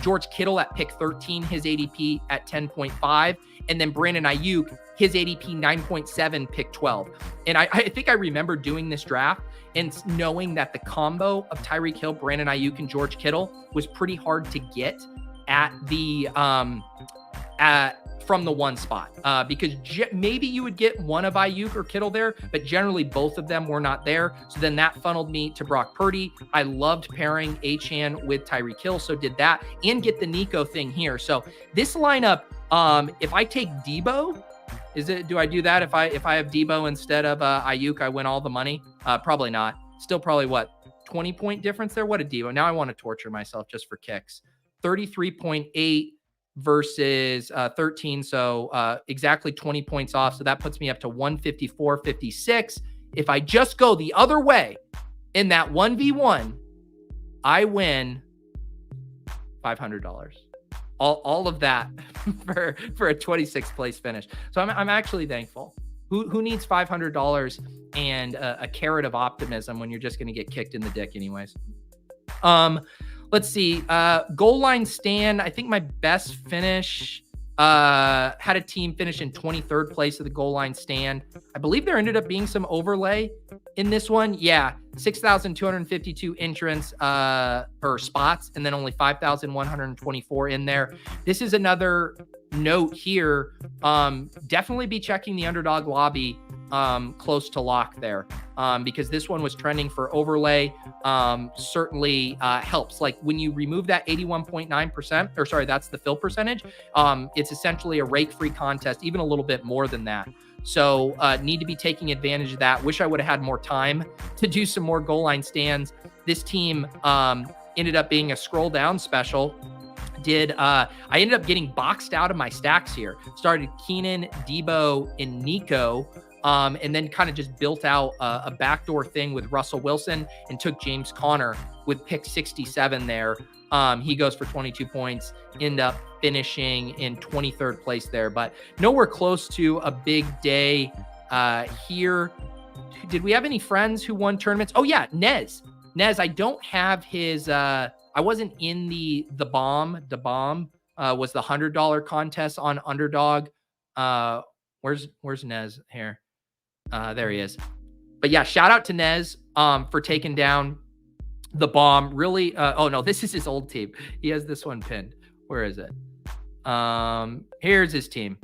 George Kittle at pick 13, his ADP at 10.5, and then Brandon Ayuk, his ADP 9.7, pick 12. And I think I remember doing this draft and knowing that the combo of Tyreek Hill, Brandon Ayuk, and George Kittle was pretty hard to get at the from the 1 spot, because maybe you would get one of Ayuk or Kittle there, but generally both of them were not there. So then that funneled me to Brock Purdy. I loved pairing Achane with Tyreek Hill, so did that, and get the Nico thing here. So this lineup, if I take Deebo Do I do that if I have Debo instead of Ayuk? I win all the money. Probably not. Still probably what, 20-point difference there. What a Debo. Now I want to torture myself just for kicks. 33.8 versus 13. So exactly 20 points off. So that puts me up to 154.56. If I just go the other way in that 1v1, I win $500. All of that for a 26th place finish. So I'm actually thankful. Who needs $500 and a carrot of optimism when you're just going to get kicked in the dick anyways? Let's see. Goal line stand. I think my best finish had a team finish in 23rd place of the goal line stand. I believe there ended up being some overlay in this one. Yeah, 6,252 entrants or spots, and then only 5,124 in there. This is another note here. Definitely be checking the Underdog lobby close to lock there, because this one was trending for overlay. Certainly helps. Like when you remove that 81.9%, or sorry, that's the fill percentage. It's essentially a rake-free contest, even a little bit more than that. So need to be taking advantage of that. Wish I would have had more time to do some more goal line stands. This team ended up being a scroll down special. I ended up getting boxed out of my stacks here. Started Keenan, Debo, and Nico. And then kind of just built out a backdoor thing with Russell Wilson and took James Conner with pick 67 there. He goes for 22 points, end up finishing in 23rd place there, but nowhere close to a big day here. Did we have any friends who won tournaments? Oh yeah, Nez, I don't have his, I wasn't in the bomb. The bomb was the $100 contest on Underdog. Where's Nez here? There he is. But yeah, shout out to Nez for taking down the bomb. Really, oh no, this is his old team. He has this one pinned. Where is it? Here's his team.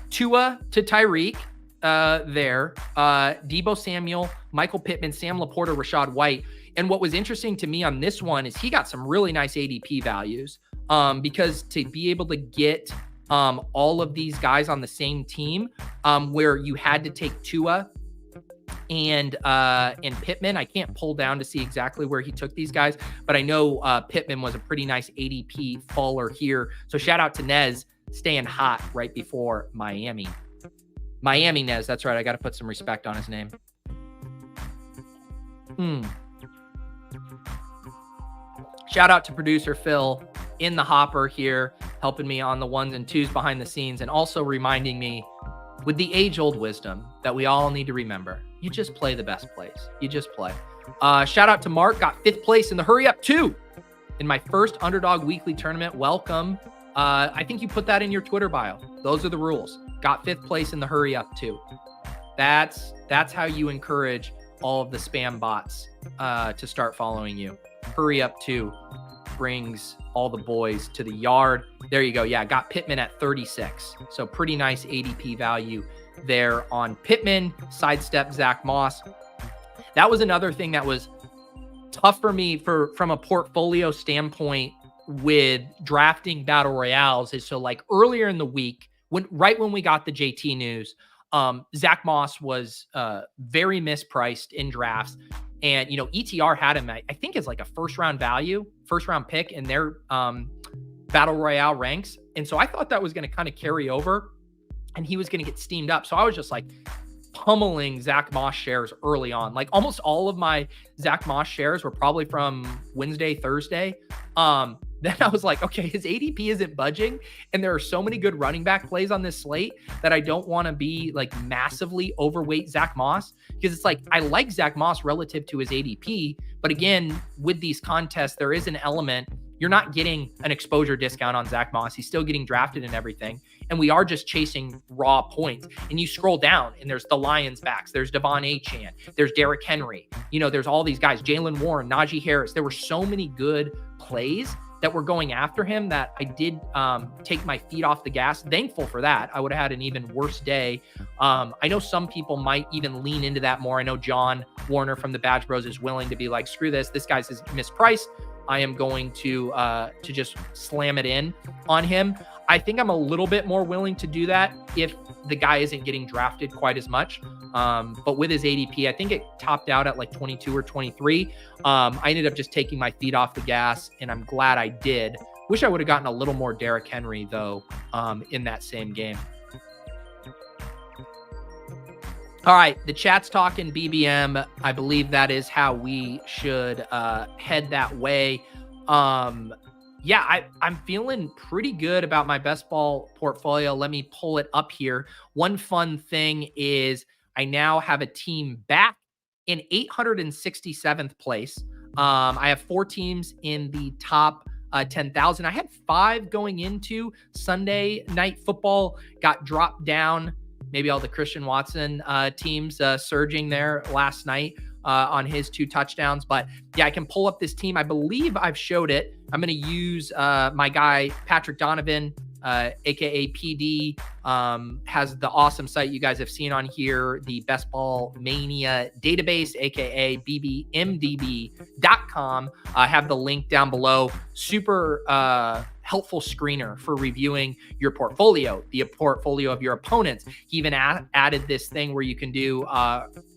Tua to Tyreek there. Debo Samuel, Michael Pittman, Sam Laporta, Rashad White. And what was interesting to me on this one is he got some really nice ADP values because to be able to get all of these guys on the same team where you had to take Tua and Pittman. I can't pull down to see exactly where he took these guys, but I know Pittman was a pretty nice ADP faller here. So shout out to Nez staying hot right before Miami. Miami Nez, that's right. I got to put some respect on his name. Shout out to producer Phil in the hopper here, helping me on the ones and twos behind the scenes, and also reminding me with the age-old wisdom that we all need to remember. You just play the best plays. You just play. Shout out to Mark, got 5th place in the Hurry Up 2 in my first Underdog Weekly tournament. Welcome. I think you put that in your Twitter bio. Those are the rules. Got 5th place in the Hurry Up 2. That's how you encourage all of the spam bots to start following you. Hurry Up 2 brings all the boys to the yard. There you go. Yeah, got Pittman at 36. So pretty nice ADP value there on Pittman. Sidestep Zack Moss. That was another thing that was tough for me from a portfolio standpoint with drafting battle royales is so like earlier in the week, right when we got the JT news, Zack Moss was very mispriced in drafts. And, you know, ETR had him, I think, as like a first round pick in their battle royale ranks. And so I thought that was going to kind of carry over and he was going to get steamed up. So I was just like pummeling Zack Moss shares early on. Like almost all of my Zack Moss shares were probably from Wednesday, Thursday. Then I was like, okay, his ADP isn't budging. And there are so many good running back plays on this slate that I don't want to be like massively overweight Zack Moss, because it's like, I like Zack Moss relative to his ADP. But again, with these contests, there is an element, you're not getting an exposure discount on Zack Moss. He's still getting drafted and everything. And we are just chasing raw points. And you scroll down and there's the Lions backs. There's Devon Achane. There's Derrick Henry. You know, there's all these guys, Jalen Warren, Najee Harris. There were so many good plays that were going after him that I did take my feet off the gas. Thankful for that. I would have had an even worse day. I know some people might even lean into that more. I know John Warner from the Badge Bros is willing to be like, screw this. This guy's mispriced. I am going to just slam it in on him. I think I'm a little bit more willing to do that if the guy isn't getting drafted quite as much. But with his ADP, I think it topped out at like 22 or 23. I ended up just taking my feet off the gas, and I'm glad I did. Wish I would have gotten a little more Derrick Henry, though, in that same game. All right, the chat's talking BBM. I believe that is how we should head that way. Yeah, I'm feeling pretty good about my best ball portfolio. Let me pull it up here. One fun thing is I now have a team back in 867th place. I have 4 teams in the top 10,000. I had 5 going into Sunday Night Football, got dropped down. Maybe all the Christian Watson teams surging there last night on his 2 touchdowns. But yeah, I can pull up this team. I believe I've showed it. I'm going to use my guy, Patrick Donovan, aka PD, has the awesome site you guys have seen on here, the Best Ball Mania database, aka BBMIV.com. I have the link down below. Super helpful screener for reviewing your portfolio, the portfolio of your opponents. He even added this thing where you can do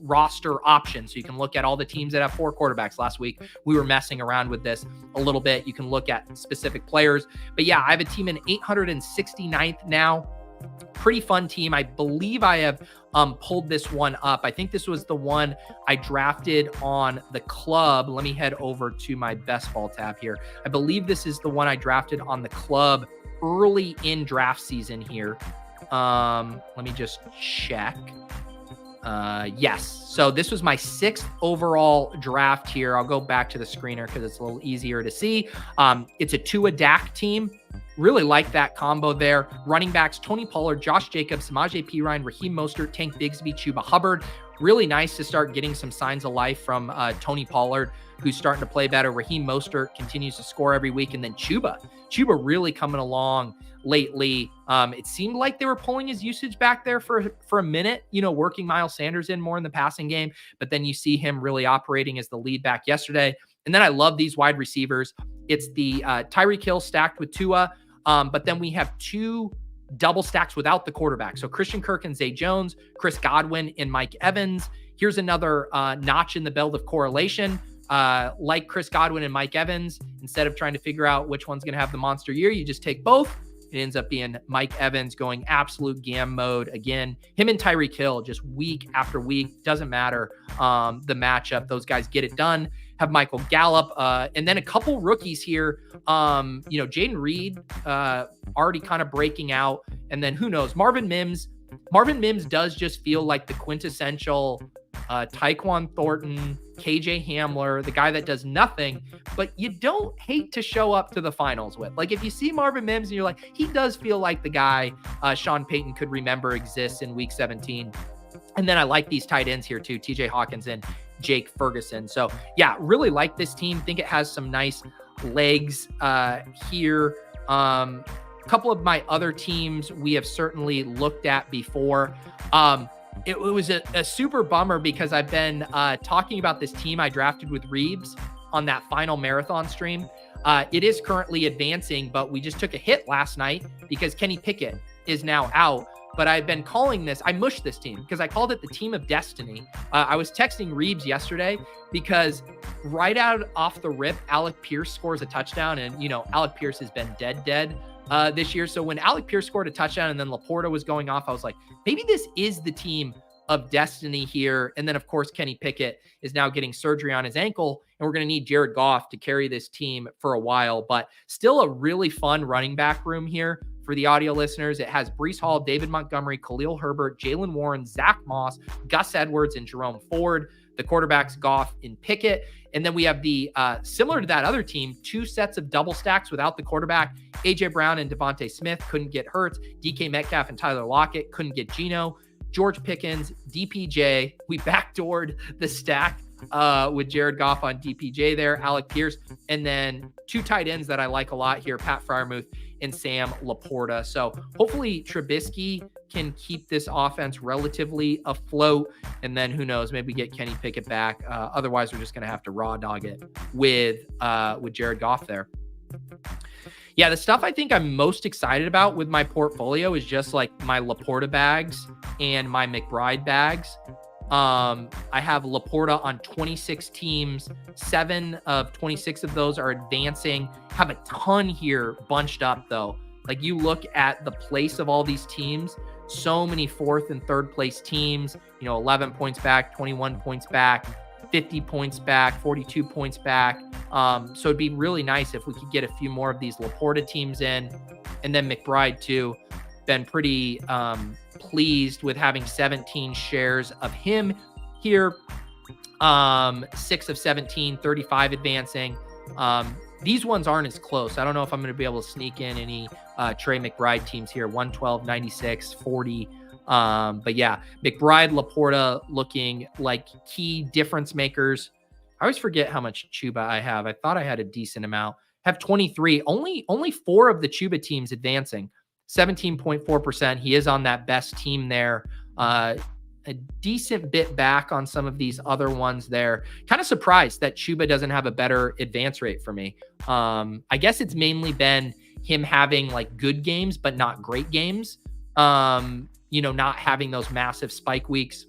roster options. So you can look at all the teams that have 4 quarterbacks. Last week, we were messing around with this a little bit. You can look at specific players. But yeah, I have a team in 869th now. Pretty fun team. I believe I have pulled this one up. I think this was the one I drafted on the club. Let me head over to my best ball tab here. I believe this is the one I drafted on the club early in draft season here. Let me just check. Yes. So this was my 6th overall draft here. I'll go back to the screener because it's a little easier to see. It's a Tua Dak team. Really like that combo there. Running backs, Tony Pollard, Josh Jacobs, Samaje Perine, Raheem Mostert, Tank Bigsby, Chuba Hubbard. Really nice to start getting some signs of life from Tony Pollard, who's starting to play better. Raheem Mostert continues to score every week. And then Chuba really coming along lately. It seemed like they were pulling his usage back there for a minute, working Miles Sanders in more in the passing game. But then you see him really operating as the lead back yesterday. And then I love these wide receivers. It's the Tyreek Hill stacked with Tua. But then we have 2 double stacks without the quarterback. So Christian Kirk and Zay Jones, Chris Godwin and Mike Evans. Here's another notch in the belt of correlation. Like Chris Godwin and Mike Evans, instead of trying to figure out which one's going to have the monster year, you just take both. It ends up being Mike Evans going absolute gam mode again. Him and Tyreek Hill just week after week. Doesn't matter the matchup. Those guys get it done. Have Michael Gallup. And then a couple rookies here. Jaden Reed already kind of breaking out. And then who knows? Marvin Mims. Marvin Mims does just feel like the quintessential Tyquan Thornton, KJ Hamler, the guy that does nothing, but you don't hate to show up to the finals with. Like if you see Marvin Mims and you're like, he does feel like the guy Sean Payton could remember exists in week 17. And then I like these tight ends here too, TJ Hawkinson, Jake Ferguson. So yeah, really like this team. Think it has some nice legs here. A couple of my other teams we have certainly looked at before. It was a super bummer because I've been talking about this team I drafted with Reeves on that final marathon stream. It is currently advancing, but we just took a hit last night because Kenny Pickett is now out. But I've been calling this, I mushed this team because I called it the team of destiny. I was texting Reeves yesterday because right out off the rip, Alec Pierce scores a touchdown. And, Alec Pierce has been dead this year. So when Alec Pierce scored a touchdown and then Laporta was going off, I was like, maybe this is the team of destiny here. And then, of course, Kenny Pickett is now getting surgery on his ankle, and we're going to need Jared Goff to carry this team for a while. But still a really fun running back room here for the audio listeners. It has Breece Hall, David Montgomery, Khalil Herbert, Jalen Warren, Zack Moss, Gus Edwards, and Jerome Ford. The quarterbacks, Goff and Pickett. And then we have the, similar to that other team, 2 sets of double stacks without the quarterback. A.J. Brown and Devontae Smith couldn't get Hurts. DK Metcalf and Tyler Lockett couldn't get Geno. George Pickens, DPJ. We backdoored the stack with Jared Goff on DPJ there, Alec Pierce. And then 2 tight ends that I like a lot here, Pat Freiermuth and Sam Laporta. So hopefully Trubisky can keep this offense relatively afloat. And then who knows, maybe get Kenny Pickett back. Otherwise, we're just going to have to raw dog it with Jared Goff there. Yeah, the stuff I think I'm most excited about with my portfolio is just like my Laporta bags and my McBride bags. I have Laporta on 26 teams. 7 of 26 of those are advancing. Have a ton here bunched up though. Like you look at the place of all these teams, so many 4th and 3rd place teams, 11 points back, 21 points back, 50 points back, 42 points back. So it'd be really nice if we could get a few more of these Laporta teams in, and then McBride too. Been pretty pleased with having 17 shares of him here. 6 of 17, 35 advancing. These ones aren't as close. I don't know if I'm going to be able to sneak in any Trey McBride teams here. 112, 96, 40. But yeah, McBride, Laporta looking like key difference makers. I always forget how much Chuba I have. I thought I had a decent amount. Have 23. Only 4 of the Chuba teams advancing. 17.4%. He is on that best team there. A decent bit back on some of these other ones there. Kind of surprised that Chuba doesn't have a better advance rate for me. I guess it's mainly been him having like good games, but not great games. Not having those massive spike weeks.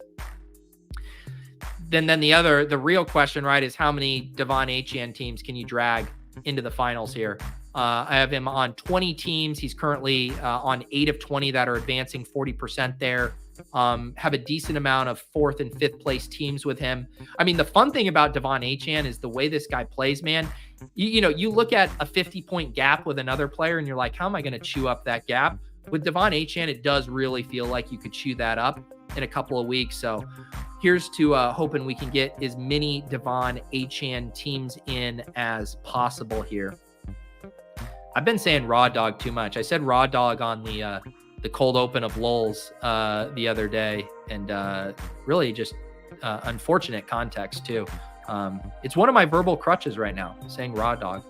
Then the real question, right, is how many Devon Achane teams can you drag into the finals here? I have him on 20 teams. He's currently on 8 of 20 that are advancing, 40% there. Have a decent amount of 4th and 5th place teams with him. I mean, the fun thing about Devon Achane is the way this guy plays, man. You look at a 50-point gap with another player and you're like, how am I going to chew up that gap? With Devon Achane, it does really feel like you could chew that up in a couple of weeks. So here's to hoping we can get as many Devon Achane teams in as possible here. I've been saying Raw Dog too much. I said Raw Dog on the cold open of Lulz the other day, and really just unfortunate context too. It's one of my verbal crutches right now, saying Raw Dog.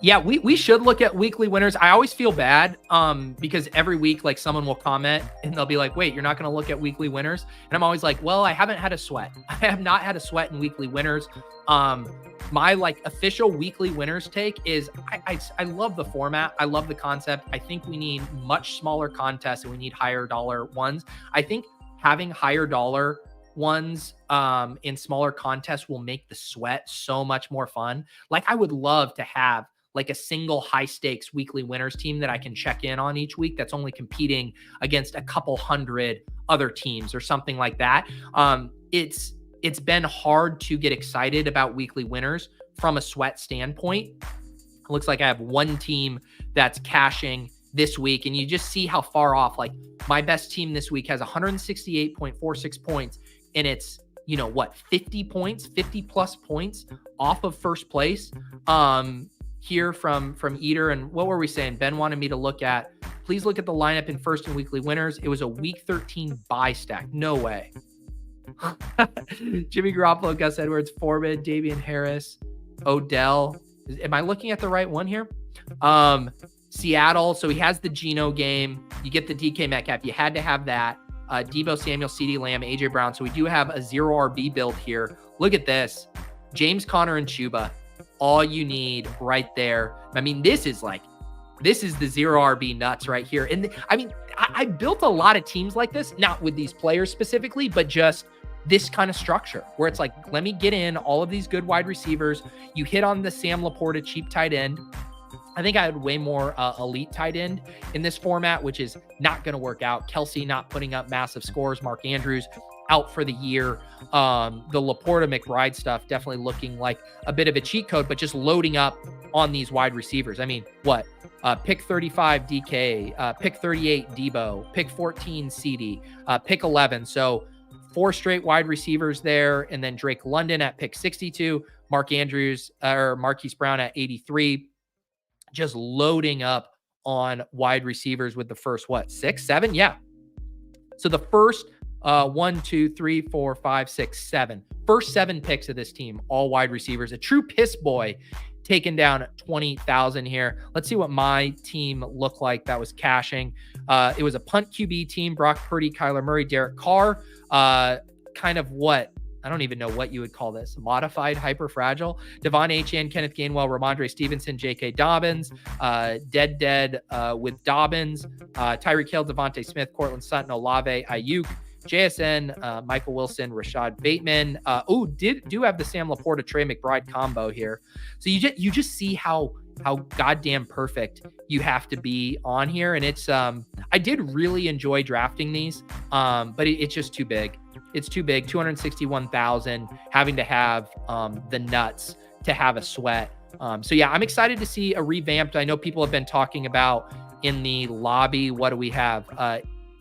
Yeah, we should look at weekly winners. I always feel bad because every week, like, someone will comment and they'll be like, wait, you're not going to look at weekly winners? And I'm always like, well, I haven't had a sweat. I have not had a sweat in weekly winners. My like official weekly winners take is I love the format. I love the concept. I think we need much smaller contests and we need higher dollar ones. I think having higher dollar ones in smaller contests will make the sweat so much more fun. Like, I would love to have like a single high stakes weekly winners team that I can check in on each week that's only competing against a couple hundred other teams or something like that. It's been hard to get excited about weekly winners from a sweat standpoint. It looks like I have one team that's cashing this week, and you just see how far off. Like, my best team this week has 168.46 points, and it's, 50 points, 50 plus points off of first place. Here from Eater. And what were we saying? Ben wanted me to look at, please look at the lineup in first and weekly winners. It was a week 13 buy stack. No way. Jimmy Garoppolo, Gus Edwards, Foreman, Davian Harris, Odell. Am I looking at the right one here? Seattle. So he has the Geno game. You get the DK Metcalf. You had to have that. Debo Samuel, CeeDee Lamb, AJ Brown. So we do have a 0 RB build here. Look at this. James Conner and Chuba. All you need right there. I mean, this is the 0 RB nuts right here. And I built a lot of teams like this, not with these players specifically, but just this kind of structure where it's like, let me get in all of these good wide receivers. You hit on the Sam Laporta cheap tight end. I think I had way more elite tight end in this format, which is not going to work out. Kelsey not putting up massive scores. Mark Andrews out for the year. The Laporta McBride stuff definitely looking like a bit of a cheat code, but just loading up on these wide receivers. I mean, what? Pick 35 DK, pick 38 Debo, pick 14 CD, pick 11. So 4 straight wide receivers there, and then Drake London at pick 62, Mark Andrews or Marquise Brown at 83. Just loading up on wide receivers with the first 6, 7? Yeah. So the first 1, 2, 3, 4, 5, 6, 7. First 7 picks of this team, all wide receivers. A true piss boy taking down 20,000 here. Let's see what my team looked like that was cashing. It was a punt QB team: Brock Purdy, Kyler Murray, Derek Carr. Kind of what? I don't even know what you would call this. Modified hyper fragile. Devon Achane, Kenneth Gainwell, Ramondre Stevenson, J.K. Dobbins, Dead with Dobbins, Tyreek Hill, Devontae Smith, Cortland Sutton, Olave, Ayuk, JSN, Michael Wilson, Rashad Bateman. Do have the Sam Laporta, Trey McBride combo here. So you just see how goddamn perfect you have to be on here. And it's, I did really enjoy drafting these, but it's just too big. It's too big. 261,000, having to have the nuts to have a sweat. So yeah, I'm excited to see a revamped. I know people have been talking about in the lobby. What do we have?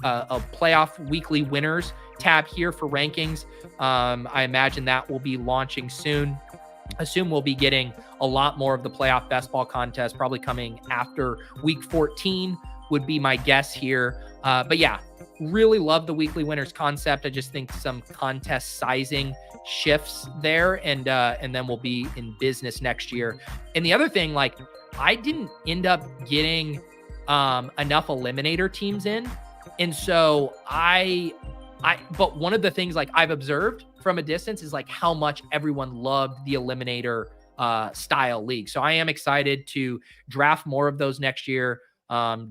A playoff weekly winners tab here for rankings. I imagine that will be launching soon. Assume we'll be getting a lot more of the playoff best ball contest probably coming after week 14 would be my guess here. But yeah, really love the weekly winners concept. I just think some contest sizing shifts there, and then we'll be in business next year. And the other thing, like, I didn't end up getting enough eliminator teams in. And so but one of the things like I've observed from a distance is like how much everyone loved the eliminator style league. So I am excited to draft more of those next year,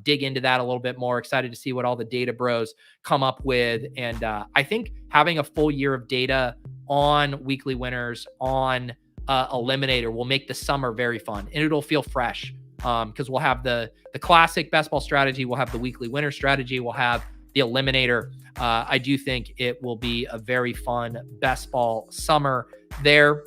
dig into that a little bit more. Excited to see what all the data bros come up with. And I think having a full year of data on weekly winners, on eliminator, will make the summer very fun, and it'll feel fresh. Because we'll have the classic best ball strategy, we'll have the weekly winner strategy, we'll have the eliminator. I do think it will be a very fun best ball summer there.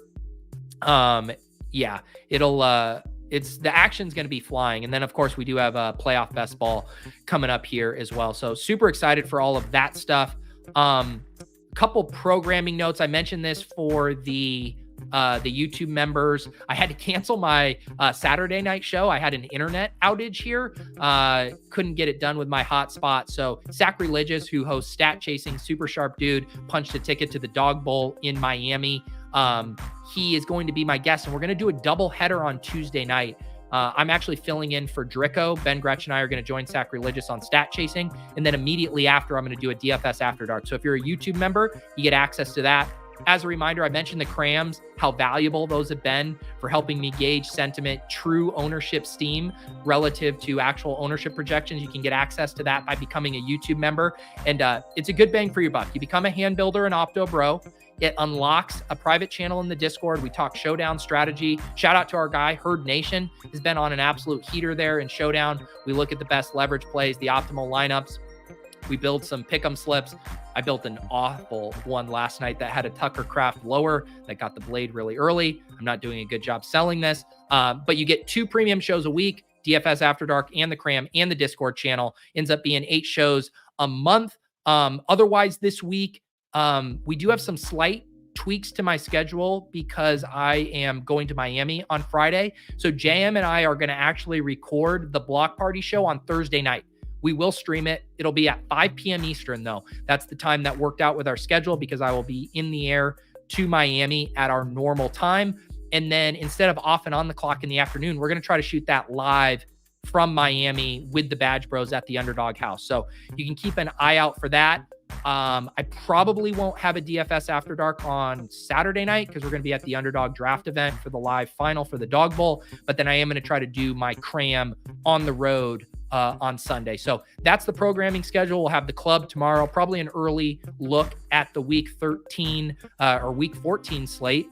Yeah, it's the action's going to be flying. And then of course we do have a playoff best ball coming up here as well. So super excited for all of that stuff. Couple programming notes. I mentioned this for the YouTube members. I had to cancel my Saturday night show. I had an internet outage here. Couldn't get it done with my hotspot. So Sacrilegious, who hosts Stat Chasing, super sharp dude, punched a ticket to the Dog Bowl in Miami. He is going to be my guest, and we're going to do a double header on Tuesday night. I'm actually filling in for Drico. Ben Gretsch and I are going to join Sacrilegious on Stat Chasing. And then immediately after, I'm going to do a DFS After Dark. So if you're a YouTube member, you get access to that. As a reminder, I mentioned the crams, how valuable those have been for helping me gauge sentiment, true ownership steam relative to actual ownership projections. You can get access to that by becoming a YouTube member. And it's a good bang for your buck. You become a hand builder and Opto Bro. It unlocks a private channel in the Discord. We talk Showdown strategy. Shout out to our guy, Herd Nation, has been on an absolute heater there in Showdown. We look at the best leverage plays, the optimal lineups. We build some pick'em slips. I built an awful one last night that had a Tucker Craft lower that got the blade really early. I'm not doing a good job selling this, but you get 2 premium shows a week, DFS After Dark and the Cram and the Discord channel. Ends up being 8 shows a month. Otherwise this week, we do have some slight tweaks to my schedule because I am going to Miami on Friday. So JM and I are going to actually record the Block Party show on Thursday night. We will stream it. It'll be at 5 p.m. Eastern, though. That's the time that worked out with our schedule because I will be in the air to Miami at our normal time. And then instead of off and on the clock in the afternoon, we're going to try to shoot that live from Miami with the Badge Bros at the Underdog House. So you can keep an eye out for that. I probably won't have a DFS After Dark on Saturday night because we're going to be at the Underdog draft event for the live final for the Dog Bowl. But then I am going to try to do my cram on the road on Sunday. So that's the programming schedule. We'll have the club tomorrow, probably an early look at the week 13 or week 14 slate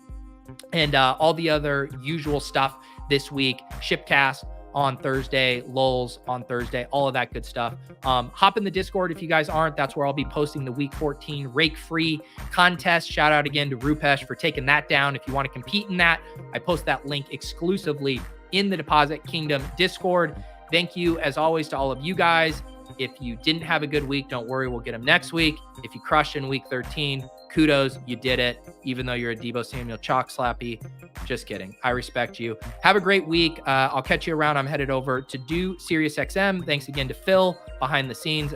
and all the other usual stuff this week. Shipcast on Thursday, Lulz on Thursday, all of that good stuff. Hop in the Discord if you guys aren't. That's where I'll be posting the week 14 rake-free contest. Shout out again to Rupesh for taking that down. If you want to compete in that, I post that link exclusively in the Deposit Kingdom Discord. Thank you, as always, to all of you guys. If you didn't have a good week, don't worry. We'll get them next week. If you crushed in week 13, kudos. You did it, even though you're a Debo Samuel chalk slappy. Just kidding. I respect you. Have a great week. I'll catch you around. I'm headed over to do SiriusXM. Thanks again to Phil behind the scenes.